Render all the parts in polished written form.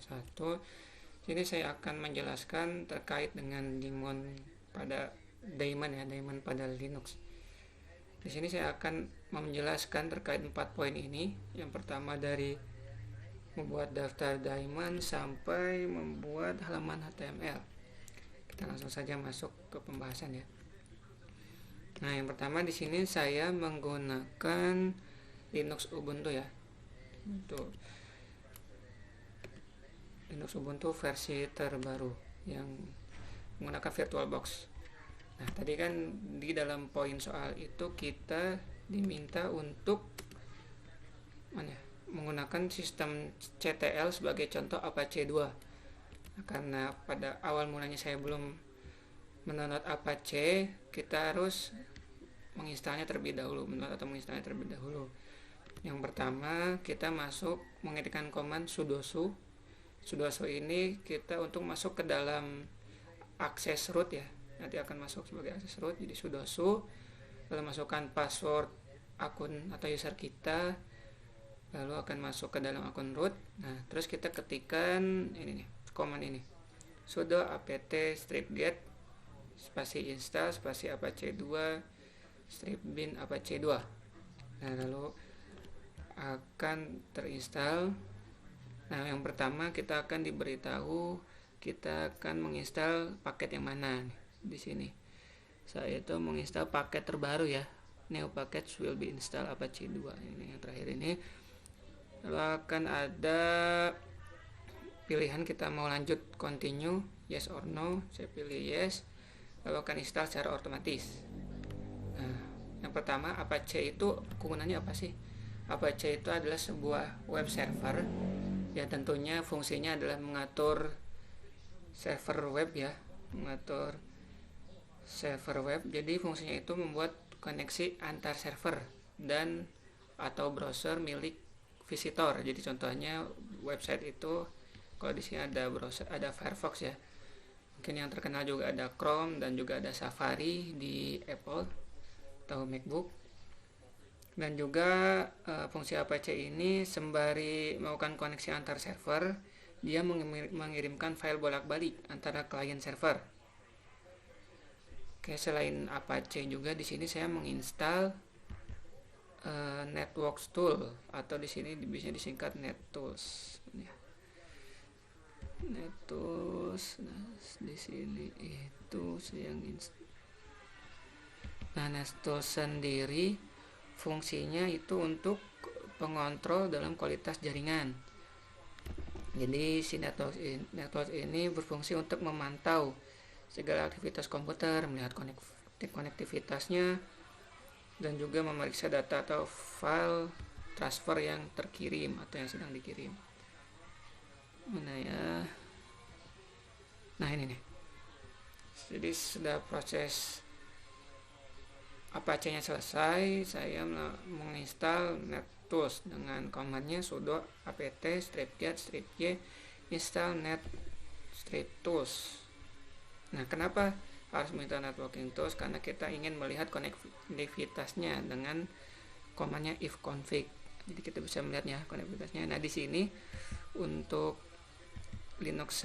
1. Sini saya akan menjelaskan terkait dengan daemon pada Linux. Di sini saya akan menjelaskan terkait 4 poin ini. Yang pertama dari membuat daftar daemon sampai membuat halaman HTML. Kita langsung saja masuk ke pembahasan ya. Nah, yang pertama di sini saya menggunakan Linux Ubuntu ya. Linux Ubuntu versi terbaru yang menggunakan VirtualBox. Nah, tadi kan di dalam poin soal itu kita diminta untuk menggunakan sistem CTL sebagai contoh Apache 2. Nah, karena pada awal mulanya saya belum mendownload Apache, kita harus menginstalnya terlebih dahulu. Yang pertama, kita mengetikkan command sudosu. Sudosu ini kita untuk masuk ke dalam akses root ya. Nanti akan masuk sebagai akses root. Jadi sudosu, lalu masukkan password akun atau user kita, lalu akan masuk ke dalam akun root. Nah, terus kita ketikkan ini nih, command ini. Sudo apt -get spasi install spasi apache 2 -bin apache 2. Nah, lalu akan terinstall. Nah, yang pertama kita akan diberitahu kita akan menginstal paket yang mana nih. Di sini saya itu menginstal paket terbaru ya, new package will be installed apache 2. Ini yang terakhir ini. Lalu akan ada pilihan kita mau lanjut continue, yes or no. Saya pilih yes, lalu akan install secara otomatis. Nah, yang pertama, Apache itu kegunaannya apa sih? Apache itu adalah sebuah web server yang tentunya fungsinya adalah mengatur server web ya, Jadi fungsinya itu membuat koneksi antar server dan atau browser milik visitor. Jadi contohnya website itu kalau di sini ada browser, ada Firefox ya. Mungkin yang terkenal juga ada Chrome dan juga ada Safari di Apple atau MacBook. Dan juga fungsi Apache ini sembari melakukan koneksi antar server, dia mengirimkan file bolak-balik antara klien server. Oke, selain Apache juga di sini saya menginstal Networks Tool atau di sini bisa disingkat NetTools ya. NetTools. Nah, di sini itu saya install. Nah, NetTools sendiri fungsinya itu untuk pengontrol dalam kualitas jaringan. Jadi si NetTools ini berfungsi untuk memantau segala aktivitas komputer, melihat konektivitasnya, dan juga memeriksa data atau file transfer yang terkirim atau yang sedang dikirim. Mana ya? Nah, ini nih. Jadi sudah proses Apache-nya selesai, saya menginstal NetTools dengan command-nya sudo apt -get -y install net-tools. Nah, kenapa harus menginstal networking tools? Karena kita ingin melihat konektivitasnya dengan command-nya ifconfig. Jadi kita bisa melihatnya konektivitasnya. Nah, di sini untuk Linux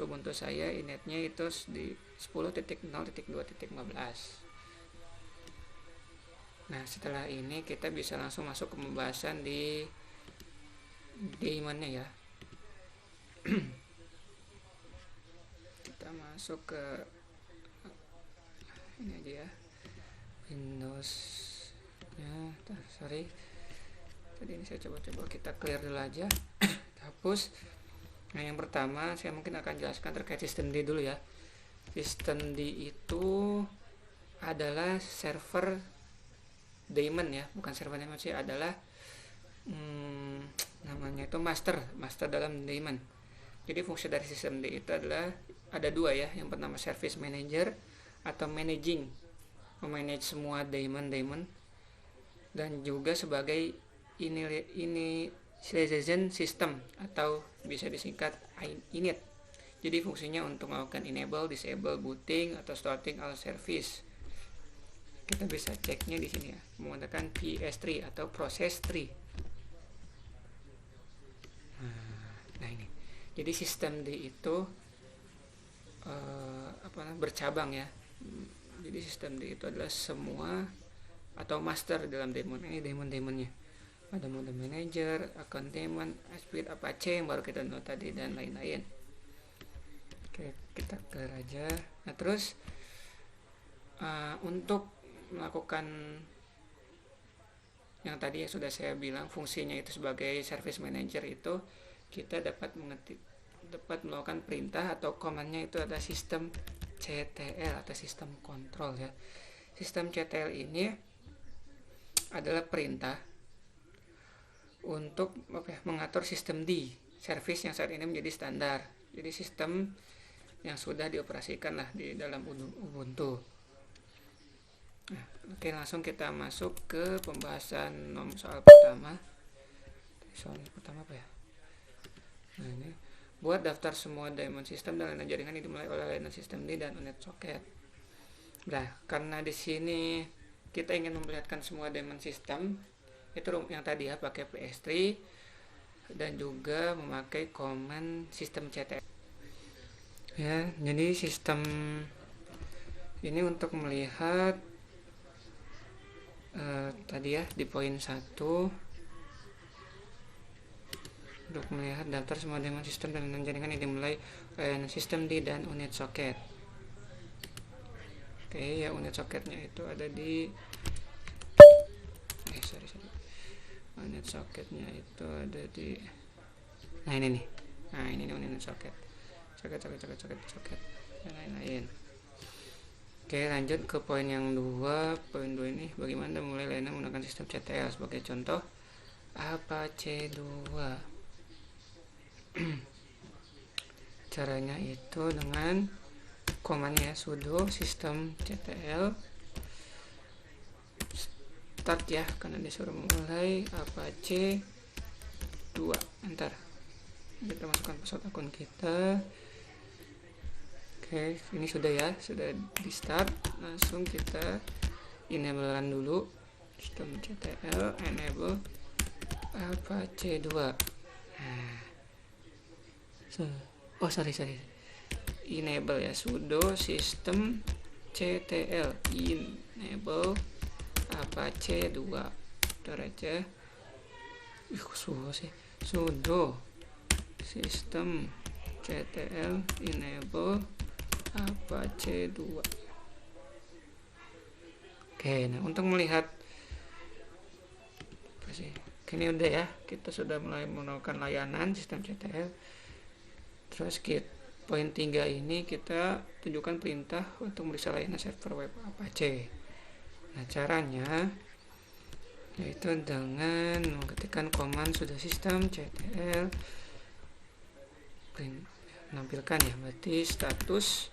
Ubuntu saya initnya itu di 10.0.2.15. Nah, setelah ini kita bisa langsung masuk ke pembahasan di daemonnya ya. Kita masuk ke ini aja ya, Windows ya. Tadi ini saya coba kita clear dulu aja. Kita hapus. Nah, yang pertama saya mungkin akan jelaskan terkait sistem D dulu ya. Sistem D itu adalah server daemon ya, bukan server daemon sih, adalah namanya itu master dalam daemon. Jadi fungsi dari sistem D itu adalah ada dua ya. Yang pertama service manager atau memanage semua daemon, dan juga sebagai initialization system atau bisa disingkat init. Jadi fungsinya untuk melakukan enable, disable, booting atau starting all service. Kita bisa ceknya di sini ya, menggunakan PS3 atau proses tree. Nah, ini Jadi sistem D itu bercabang ya. Jadi sistem D itu adalah semua atau master dalam daemon. Ini daemon-daemonnya. Ada mode manager, account daemon, speed, Apache yang baru kita download tadi, dan lain-lain. Oke, kita clear aja. Nah, terus untuk melakukan yang tadi yang sudah saya bilang fungsinya itu sebagai service manager, itu kita dapat melakukan perintah atau commandnya itu ada sistem CTL atau sistem kontrol ya. Sistem CTL ini adalah perintah untuk mengatur sistem D, service yang saat ini menjadi standar. Jadi sistem yang sudah dioperasikan lah di dalam Ubuntu. Nah, oke, langsung kita masuk ke pembahasan soal pertama. Soal pertama apa ya? Nah, ini buat daftar semua daemon sistem dan layanan jaringan yang dimulai oleh layanan sistem D dan unit socket. Nah, karena di sini kita ingin memperlihatkan semua daemon sistem, itu yang tadi ya, pakai PS3 dan juga memakai command sistem CTL. Ya, jadi sistem ini untuk melihat tadi ya di poin 1, untuk melihat daftar semua daemon sistem dan jaringan yang dimulai layanan sistem D dan unit socket. Oke, ya unit socketnya itu ada di unit socketnya itu ada di ini nih. Nah, ini nih unit socket dan lain-lain. Oke, lanjut ke poin yang 2. Poin 2 ini bagaimana mulai layanan menggunakan sistem CTL. Sebagai contoh, Apache 2. Caranya itu dengan commandnya sudo system CTL start ya, karena disuruh mulai Apache 2. Enter. Kita masukkan password akun kita. Oke, ini sudah ya, sudah di start. Langsung kita enablekan dulu sistem CTL, enable Apache 2. Nah, sorry, enable ya, sudo system CTL enable Apache 2. Bentar aja, susah sih. Sudo system CTL enable Apache 2. Oke, nah untuk melihat apa sih? Ini udah ya, kita sudah mulai menggunakan layanan sistem CTL. Terus poin 3 ini kita tunjukkan perintah untuk meriksa layanan server web Apache. Nah, caranya yaitu dengan mengetikkan command sudo system CTL, menampilkan ya, berarti status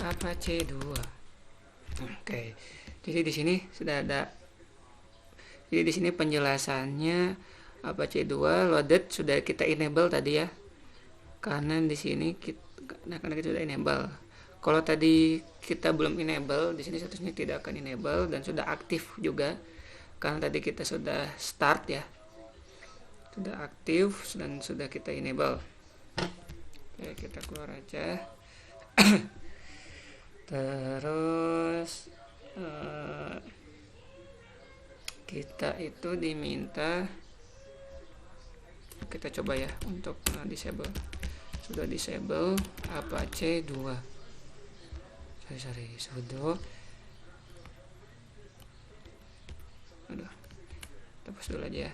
Apache 2. Oke. Jadi di sini sudah ada. Jadi di sini penjelasannya Apache 2 loaded sudah kita enable tadi ya. Karena di sini karena kita sudah enable. Kalau tadi kita belum enable, di sini statusnya tidak akan enable dan sudah aktif juga. Karena tadi kita sudah start ya. Sudah aktif dan sudah kita enable. Oke, kita keluar aja. Terus kita itu diminta, kita coba ya untuk disable. Sudah disable Apache 2. Sudo hapus dulu aja ya.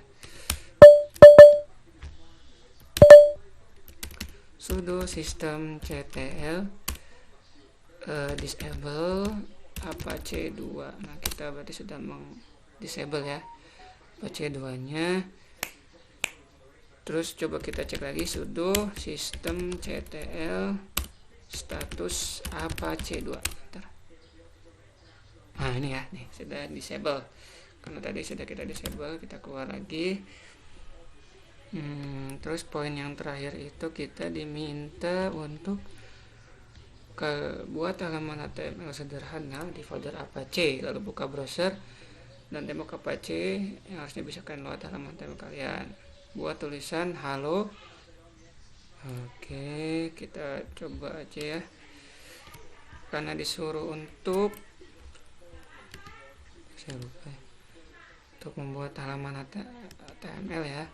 Sudo system CTL disable Apache 2. Nah, kita berarti sudah disable ya Apache 2 nya. Terus coba kita cek lagi sudo system CTL status Apache 2. Nah, ini ya, nih sudah disable. Karena tadi sudah kita disable, kita keluar lagi. Terus poin yang terakhir itu kita diminta untuk buat halaman HTML sederhana di folder Apache, lalu buka browser dan tembok Apache yang harusnya bisa kalian load halaman HTML kalian. Buat tulisan halo Oke, kita coba aja ya, karena disuruh untuk saya lupa ya, untuk membuat halaman HTML ya.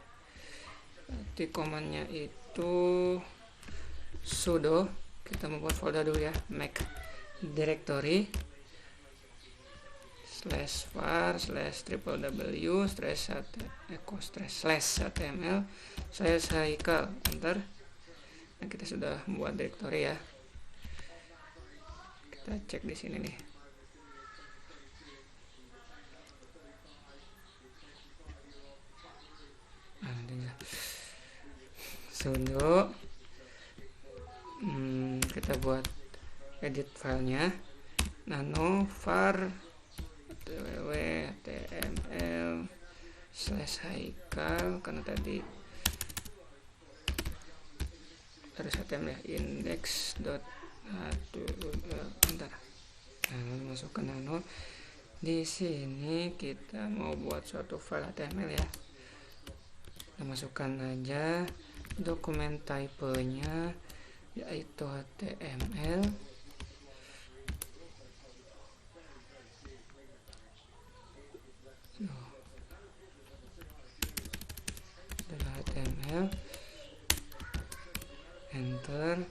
Nanti komannya itu sudo, kita membuat folder dulu ya, make directory /var /www /html saya cycle enter. Nah, kita sudah membuat directory ya. Kita cek di sini nih. Sudo kita buat edit filenya nano var html /cycle, karena tadi harus HTML ya, index dot bentar. Nah, masuk ke nano. Di sini kita mau buat suatu file HTML ya. Kita masukkan aja dokumen typenya yaitu HTML. HTML enter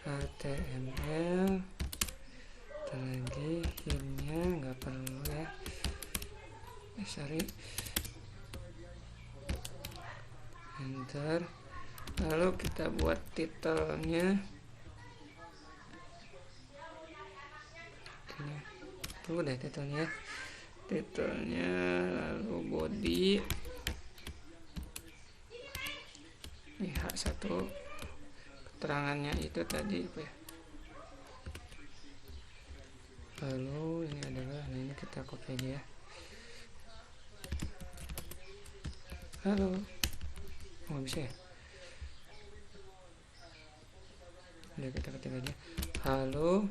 HTML lagi hintnya nggak perlu ya, sorry, enter. Lalu kita buat titelnya, tunggu deh titelnya, lalu body ini H1, keterangannya itu tadi apa ya, lalu ini adalah, nah ini kita copy aja ya, halo, nggak bisa ya, udah kita ketik aja halo,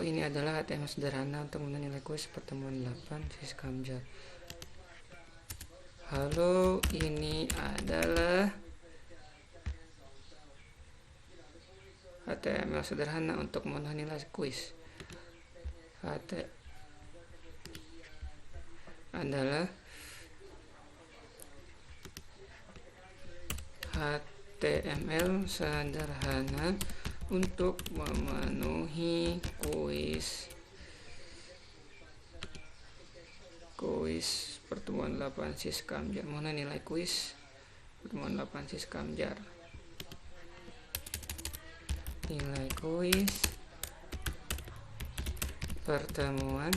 ini adalah HTML sederhana untuk menilai kuis pertemuan 8 Siskamjar. Halo, ini adalah HTML sederhana untuk menilai kuis. Adalah HTML sederhana untuk memenuhi kuis pertemuan 8 Siskamjar. Mana nilai kuis pertemuan 8 Siskamjar? Nilai kuis pertemuan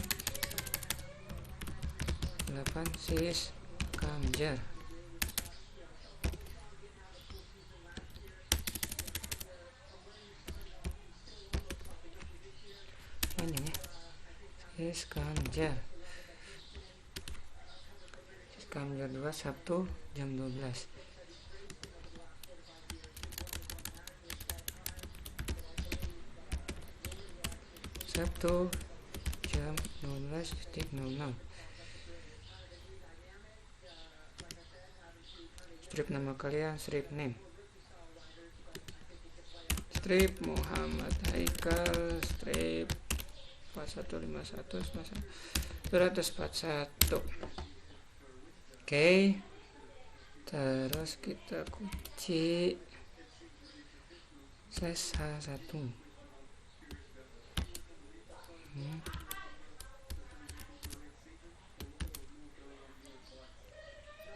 8 Siskamjar. Panjang ya, Siskamjar 2 Sabtu jam 12. Sabtu jam 12.00. Strip nama kalian, strip name, strip Muhammad Haikal, strip 4151 241. Oke, terus kita kunci /H1.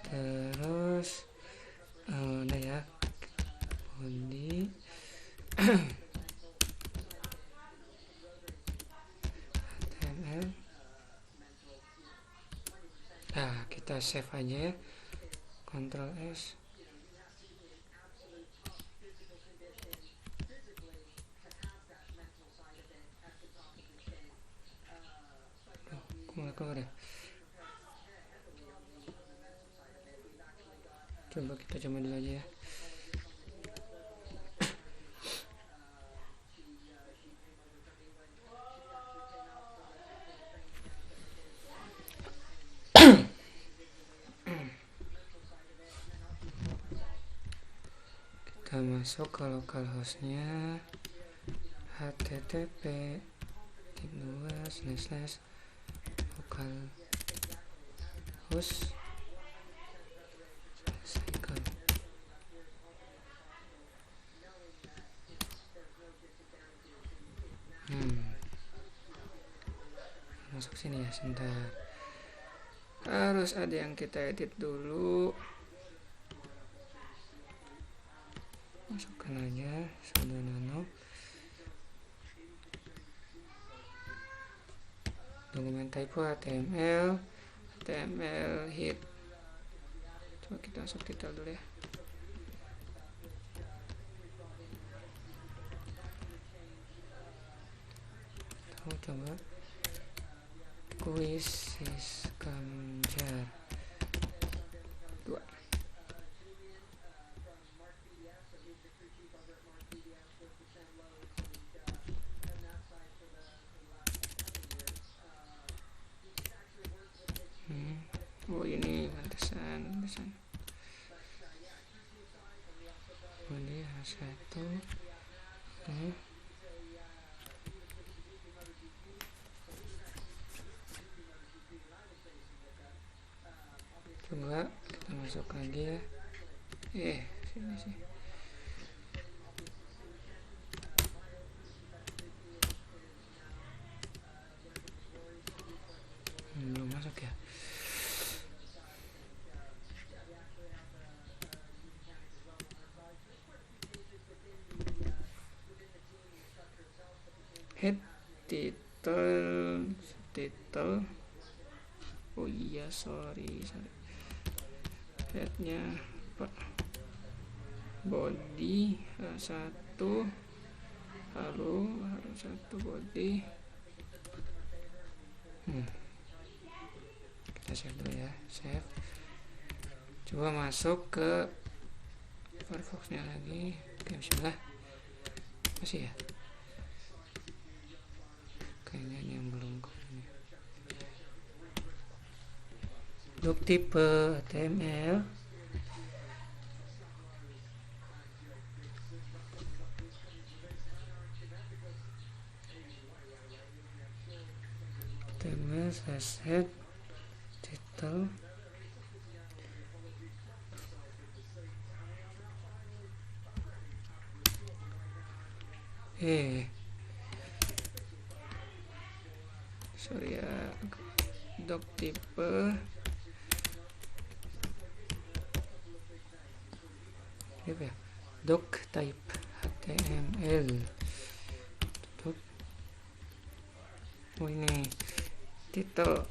Terus udah ya, body HTML. Nah, kita save aja ya, Ctrl S. Keluar ya. Coba kita coba dulu aja ya. kita masuk ke localhostnya http://localhost cycle. Masuk sini ya, sebentar. Harus ada yang kita edit dulu. Masukkan aja sudo nano dokumen typo HTML hit. Coba kita masuk titel dulu ya. Coba kuis Siskamjar 2. Oh ini pantesan boleh H1 coba kita masuk lagi ya. Sini sih. Belum masuk ya. Head title. Oh iya, sorry. Headnya apa? Body H1 halo H1 body. Kita save dulu ya, save. Coba masuk ke Firefox-nya lagi. Oke, bismillah. Masih ya? Kayaknya ini yang belum ini. Untuk tipe HTML head title sorry ya, doc tipe apa ya, doc type HTML tutup. Oh ini titel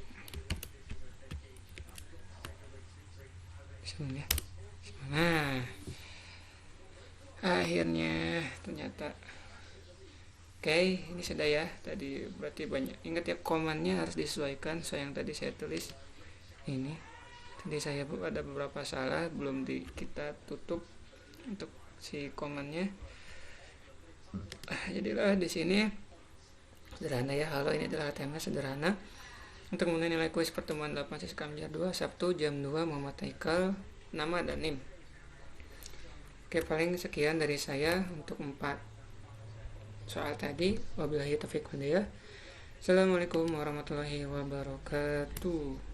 sebenarnya. Nah, akhirnya ternyata oke, ini sudah ya. Tadi berarti banyak, ingat ya, komannya harus disesuaikan. Yang tadi saya tulis ini, tadi saya ada beberapa salah, belum kita tutup untuk si komannya. Jadilah di sini sederhana ya. Halo, ini adalah HTML sederhana untuk mengenai nilai kuis pertemuan 8 Siskamjar 2 Sabtu jam 2 Muhammad Haikal, nama dan NIM. Oke, paling sekian dari saya untuk 4 soal tadi. Wabillahi taufiq wal hidayah. Assalamualaikum warahmatullahi wabarakatuh.